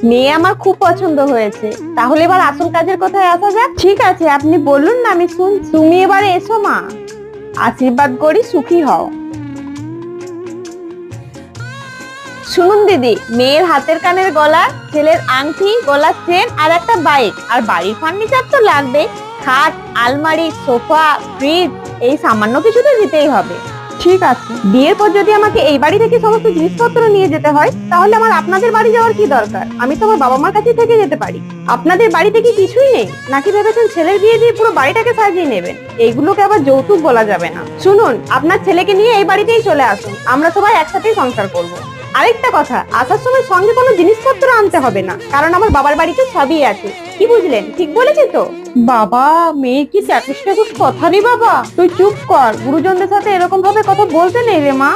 মেয়ে আমার খুব পছন্দ হয়েছে। তাহলে এবার আসল কাজের কথায় আসা যাক। ঠিক আছে, আপনি বলুন না, আমি শুনছি। তুমি এবারে এসো মা, আশীর্বাদ করি, সুখী হও। শুনুন দিদি, মেয়ের হাতের কানের গলা, ছেলের আংটি, গলার চেন আর একটা বাইক, আর বাড়ির ফার্নিচার তো লাগবে। খাট, আলমারি, সোফা, ফ্রিজ, এই সামান্য কিছু তো দিতেই হবে। ঠিক আছে, বিয়ের পর যদি আমাকে এই বাড়ি থেকে সমস্ত জিনিসপত্র নিয়ে যেতে হয়, তাহলে আমার আপনাদের বাড়ি যাওয়ার কি দরকার? আমি তো আমার বাবা মার কাছে থেকে যেতে পারি। আপনাদের বাড়িতে কি কিছুই নেই নাকি ভেবেছেন ছেলের বিয়ে দিয়ে পুরো বাড়িটাকে সাজিয়ে নেবেন? এইগুলোকে আবার যৌতুক বলা যাবে না। শুনুন, আপনার ছেলেকে নিয়ে এই বাড়িতেই চলে আসুন, আমরা সবাই একসাথেই সংসার করব। আরেকটা কথা, আসার সময় সঙ্গে কোনো জিনিসপত্র আনতে হবে না, কারণ আমার বাবার বাড়িতে সবই আছে। কি বুঝলেন? ঠিক বলেছি তো? বাবা, মেয়ে কি ট্যাকুস ট্যাকুস কথা রে বাবা। তুই চুপ কর, গুরুজনদের সাথে এরকম ভাবে কথা বলতে নেই রে মা।